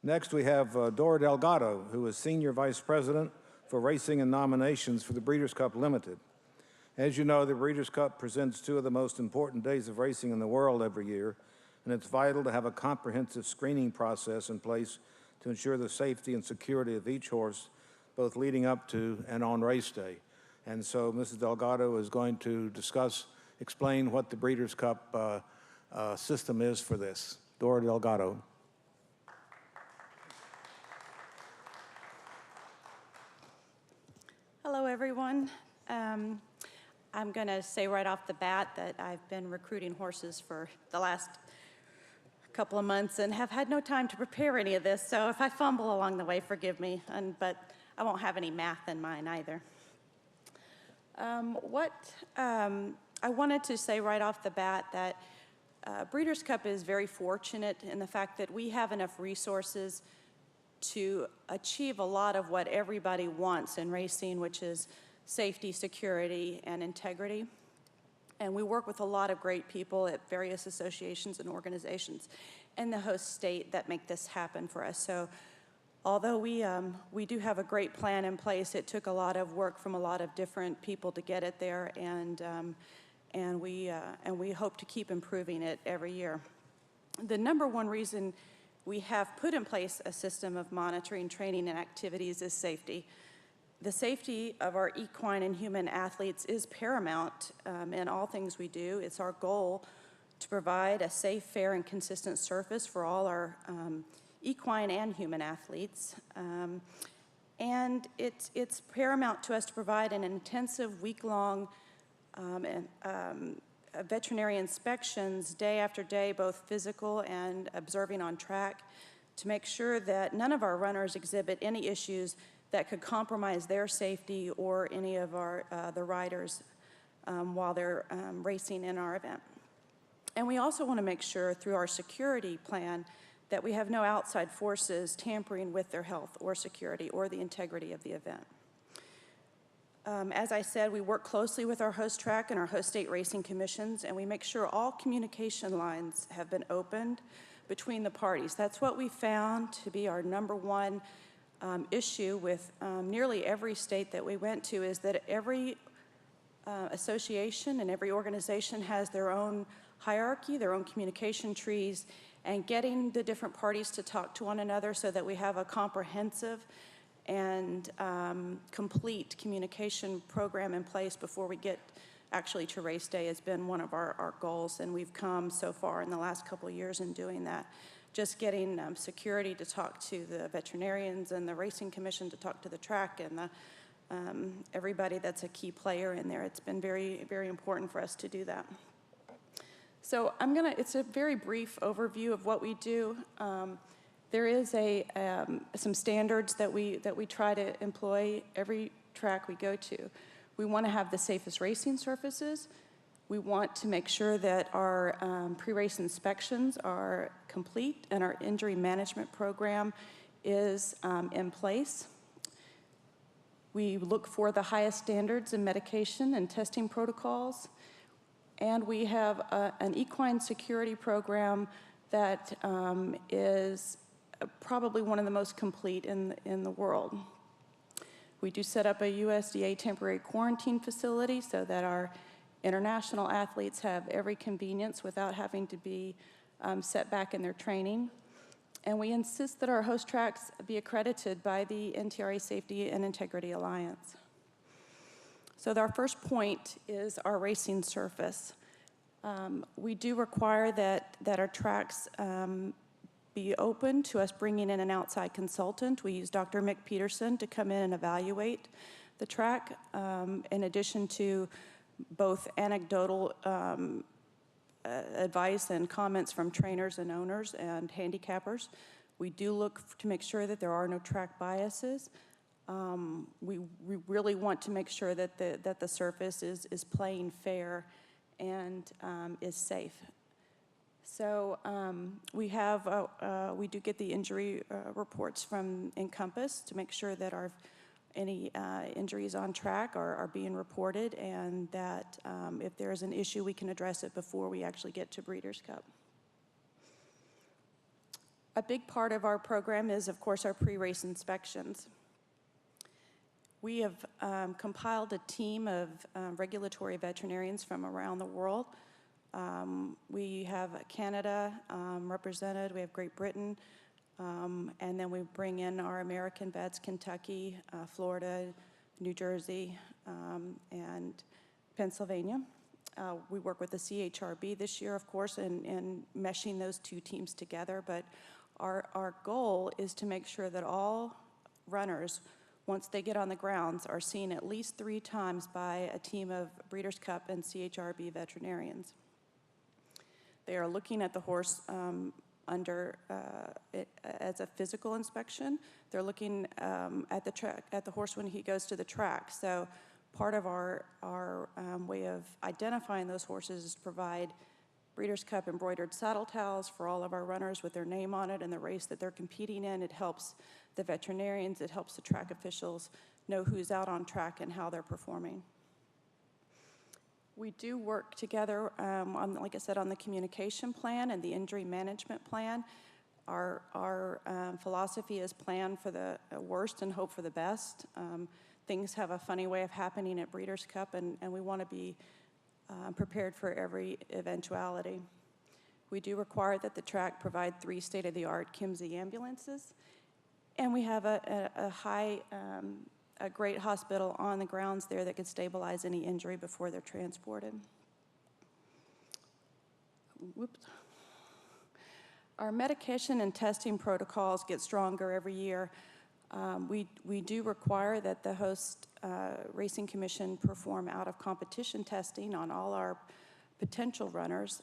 Next, we have Dora Delgado, who is Senior Vice President for Racing and Nominations for the Breeders' Cup Limited. As you know, the Breeders' Cup presents two of the most important days of racing in the world every year, and it's vital to have a comprehensive screening process in place to ensure the safety and security of each horse, both leading up to and on race day. And so Mrs. Delgado is going to explain what the Breeders' Cup system is for this. Dora Delgado. Hello, everyone. I'm going to say right off the bat that I've been recruiting horses for the last couple of months and have had no time to prepare any of this, so if I fumble along the way, forgive me, but I won't have any math in mine either. I wanted to say right off the bat that Breeders' Cup is very fortunate in the fact that we have enough resources to achieve a lot of what everybody wants in racing, which is safety, security, and integrity. And we work with a lot of great people at various associations and organizations in the host state that make this happen for us. So although we do have a great plan in place, it took a lot of work from a lot of different people to get it there, and we hope to keep improving it every year. The number one reason we have put in place a system of monitoring, training, and activities is safety. The safety of our equine and human athletes is paramount in all things we do. It's our goal to provide a safe, fair, and consistent surface for all our equine and human athletes. And it's paramount to us to provide an intensive week-long veterinary inspections day after day, both physical and observing on track, to make sure that none of our runners exhibit any issues that could compromise their safety or any of the riders while they're racing in our event. And we also want to make sure through our security plan that we have no outside forces tampering with their health or security or the integrity of the event. As I said, we work closely with our host track and our host state racing commissions, and we make sure all communication lines have been opened between the parties. That's what we found to be our number one issue with nearly every state that we went to, is that every association and every organization has their own hierarchy, their own communication trees, and getting the different parties to talk to one another so that we have a comprehensive and complete communication program in place before we get actually to race day has been one of our goals, and we've come so far in the last couple of years in doing that. Just getting security to talk to the veterinarians and the racing commission to talk to the track and everybody that's a key player in there. It's been very, very important for us to do that. So it's a very brief overview of what we do. There is some standards that we try to employ every track we go to. We want to have the safest racing surfaces. We want to make sure that our pre-race inspections are complete and our injury management program is in place. We look for the highest standards in medication and testing protocols. And we have an equine security program that is probably one of the most complete in the world. We do set up a USDA temporary quarantine facility so that our international athletes have every convenience without having to be set back in their training. And we insist that our host tracks be accredited by the NTRA Safety and Integrity Alliance. So our first point is our racing surface. We do require that our tracks be open to us bringing in an outside consultant. We use Dr. Mick Peterson to come in and evaluate the track, in addition to both anecdotal advice and comments from trainers and owners and handicappers. We do look to make sure that there are no track biases. We really want to make sure that the surface is playing fair and is safe. So we do get the injury reports from Encompass to make sure that any injuries on track are being reported, and that if there's an issue, we can address it before we actually get to Breeders' Cup. A big part of our program is, of course, our pre-race inspections. We have compiled a team of regulatory veterinarians from around the world. We have Canada represented, we have Great Britain, and then we bring in our American vets, Kentucky, Florida, New Jersey, and Pennsylvania. We work with the CHRB this year, of course, in meshing those two teams together, but our goal is to make sure that all runners, once they get on the grounds, are seen at least 3 times by a team of Breeders' Cup and CHRB veterinarians. They are looking at the horse as a physical inspection. They're looking at the horse when he goes to the track. So part of our way of identifying those horses is to provide Breeders' Cup embroidered saddle towels for all of our runners with their name on it and the race that they're competing in. It helps the veterinarians, it helps the track officials know who's out on track and how they're performing. We do work together, like I said, on the communication plan and the injury management plan. Our philosophy is plan for the worst and hope for the best. Things have a funny way of happening at Breeders' Cup, and we want to be prepared for every eventuality. We do require that the track provide 3 state-of-the-art Kimsey ambulances, and we have a great hospital on the grounds there that could stabilize any injury before they're transported. Whoops. Our medication and testing protocols get stronger every year. We do require that the host racing commission perform out-of-competition testing on all our potential runners.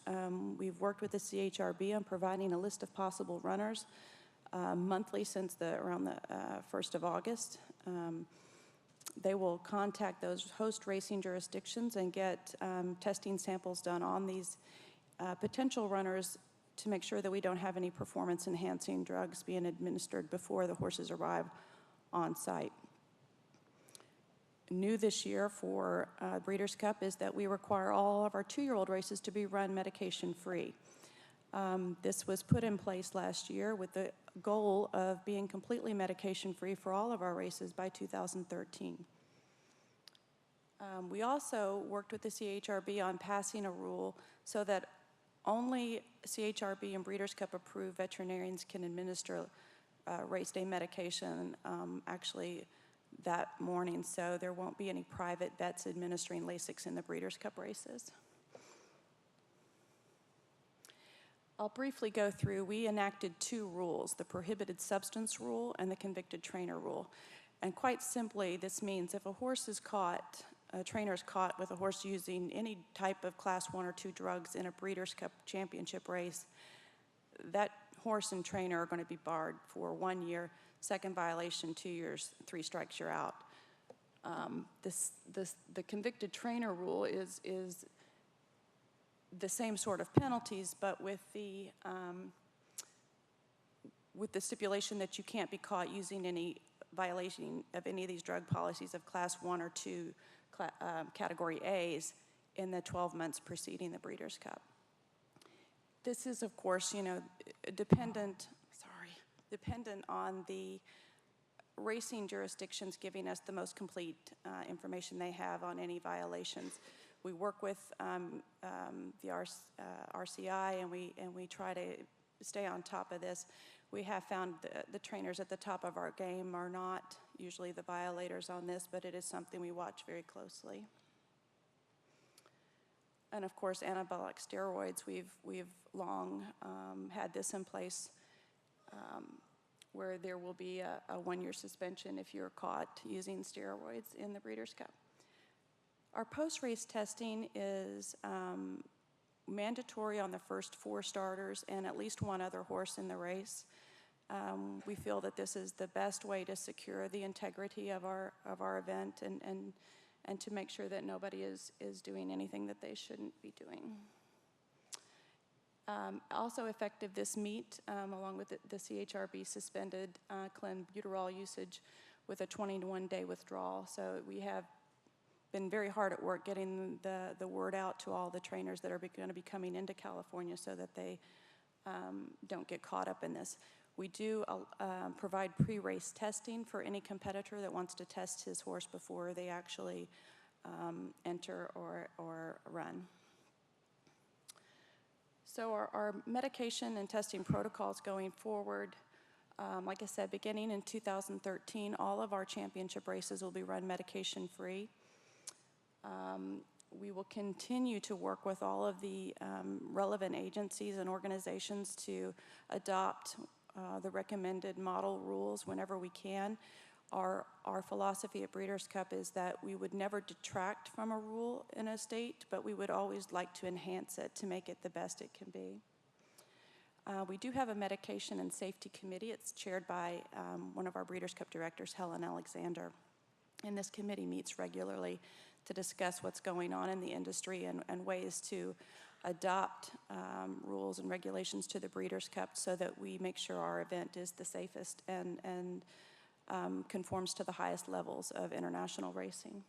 We've worked with the CHRB on providing a list of possible runners monthly since around the 1st of August. They will contact those host racing jurisdictions and get testing samples done on these potential runners to make sure that we don't have any performance-enhancing drugs being administered before the horses arrive on site. New this year for Breeders' Cup is that we require all of our 2-year-old races to be run medication-free. This was put in place last year with the goal of being completely medication-free for all of our races by 2013. We also worked with the CHRB on passing a rule so that only CHRB and Breeders' Cup approved veterinarians can administer race day medication actually that morning, so there won't be any private vets administering Lasix in the Breeders' Cup races. I'll briefly go through. We enacted 2 rules, the prohibited substance rule and the convicted trainer rule. And quite simply, this means if a horse is caught, a trainer is caught with a horse using any type of class 1 or 2 drugs in a Breeders' Cup championship race, that horse and trainer are going to be barred for 1 year, 2nd violation, 2 years, 3 strikes, you're out. The convicted trainer rule is the same sort of penalties, but with the stipulation that you can't be caught using any violation of any of these drug policies of class 1 or 2 category A's in the 12 months preceding the Breeders' Cup. This is, of course, dependent on the racing jurisdictions giving us the most complete information they have on any violations. We work with the RCI and we try to stay on top of this. We have found the trainers at the top of our game are not usually the violators on this, but it is something we watch very closely. And of course, anabolic steroids, we've long had this in place where there will be a 1-year suspension if you're caught using steroids in the Breeders' Cup. Our post-race testing is mandatory on the first 4 starters and at least 1 other horse in the race. We feel that this is the best way to secure the integrity of our event and to make sure that nobody is doing anything that they shouldn't be doing. Also effective this meet, along with the CHRB, suspended clenbuterol usage with a 21-day withdrawal. So we have been very hard at work getting the word out to all the trainers that are going to be coming into California so that they don't get caught up in this. We do provide pre-race testing for any competitor that wants to test his horse before they actually enter or run. So our medication and testing protocols going forward, like I said, beginning in 2013, all of our championship races will be run medication-free. We will continue to work with all of the relevant agencies and organizations to adopt the recommended model rules whenever we can. Our philosophy at Breeders' Cup is that we would never detract from a rule in a state, but we would always like to enhance it to make it the best it can be. We do have a medication and safety committee. It's chaired by one of our Breeders' Cup directors, Helen Alexander. And this committee meets regularly to discuss what's going on in the industry and ways to adopt rules and regulations to the Breeders' Cup so that we make sure our event is the safest and conforms to the highest levels of international racing.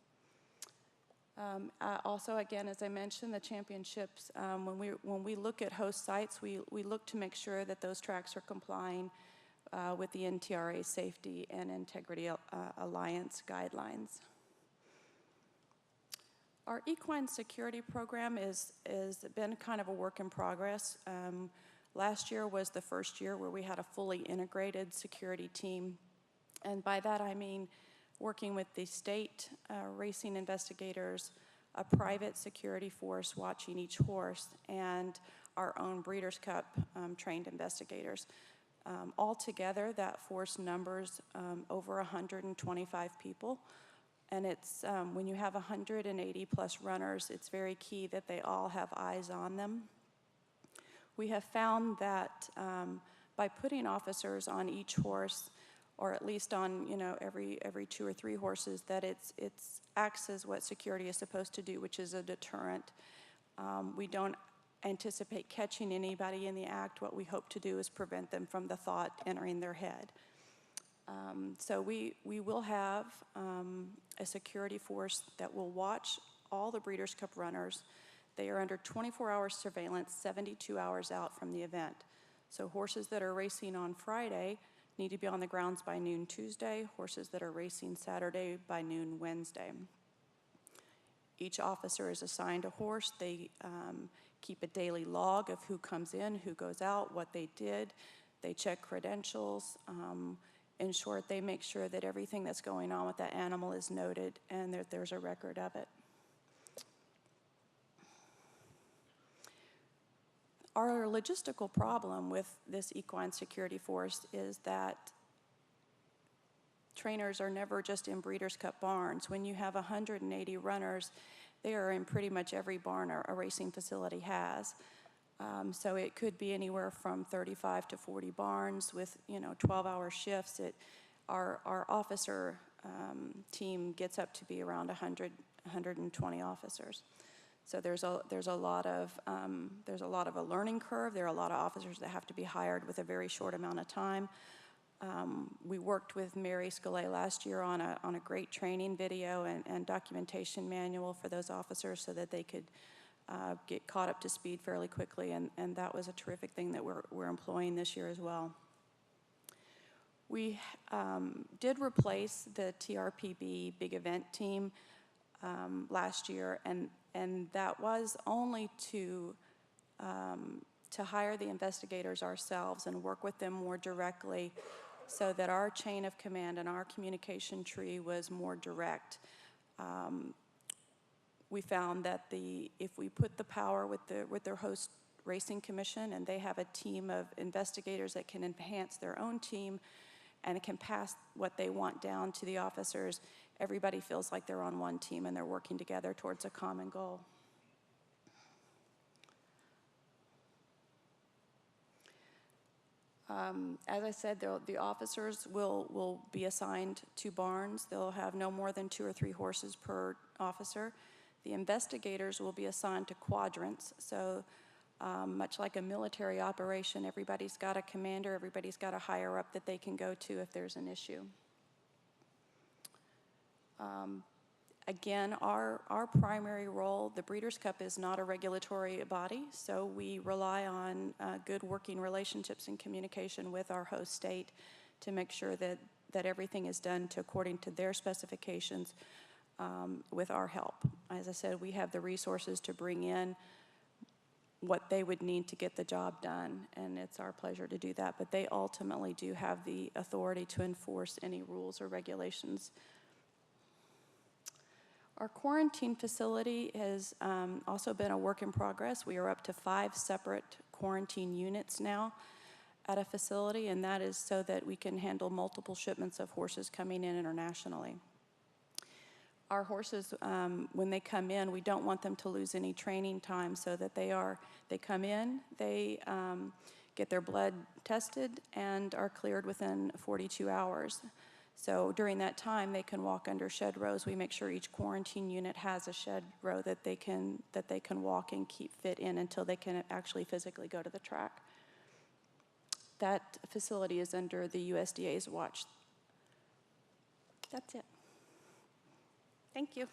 Also, again, as I mentioned, the championships, when we look at host sites, we look to make sure that those tracks are complying with the NTRA Safety and Integrity Alliance guidelines. Our equine security program is been kind of a work in progress. Last year was the first year where we had a fully integrated security team. And by that I mean working with the state racing investigators, a private security force watching each horse, and our own Breeders' Cup trained investigators. Altogether, that force numbers over 125 people. And it's, when you have 180 plus runners, it's very key that they all have eyes on them. We have found that by putting officers on each horse, or at least on every 2 or 3 horses, that it's acts as what security is supposed to do, which is a deterrent. We don't anticipate catching anybody in the act. What we hope to do is prevent them from the thought entering their head. So we will have a security force that will watch all the Breeders' Cup runners. They are under 24-hour surveillance, 72 hours out from the event. So horses that are racing on Friday need to be on the grounds by noon Tuesday, horses that are racing Saturday by noon Wednesday. Each officer is assigned a horse. They keep a daily log of who comes in, who goes out, what they did. They check credentials. In short, they make sure that everything that's going on with that animal is noted and that there's a record of it. Our logistical problem with this equine security force is that trainers are never just in Breeders' Cup barns. When you have 180 runners, they are in pretty much every barn a racing facility has. So it could be anywhere from 35 to 40 barns with 12-hour shifts. Our officer team gets up to be around 120 officers. So there's a lot of a learning curve. There are a lot of officers that have to be hired with a very short amount of time. We worked with Mary Scalay last year on a great training video and documentation manual for those officers so that they could get caught up to speed fairly quickly, and that was a terrific thing that we're employing this year as well. We did replace the TRPB big event team last year, and that was only to hire the investigators ourselves and work with them more directly so that our chain of command and our communication tree was more direct. We found that if we put the power with their host racing commission, and they have a team of investigators that can enhance their own team and it can pass what they want down to the officers, everybody feels like they're on one team and they're working together towards a common goal. As I said, the officers will be assigned to barns. They'll have no more than 2 or 3 horses per officer. The investigators will be assigned to quadrants. So much like a military operation, everybody's got a commander, everybody's got a higher up that they can go to if there's an issue. Again, our primary role, the Breeders' Cup is not a regulatory body, so we rely on good working relationships and communication with our host state to make sure that everything is done according to their specifications with our help. As I said, we have the resources to bring in what they would need to get the job done, and it's our pleasure to do that. But they ultimately do have the authority to enforce any rules or regulations. Our quarantine facility has also been a work in progress. We are up to 5 separate quarantine units now at a facility, and that is so that we can handle multiple shipments of horses coming in internationally. Our horses, when they come in, we don't want them to lose any training time, so that they come in, they get their blood tested, and are cleared within 42 hours. So during that time, they can walk under shed rows. We make sure each quarantine unit has a shed row that they can walk and keep fit in until they can actually physically go to the track. That facility is under the USDA's watch. That's it. Thank you.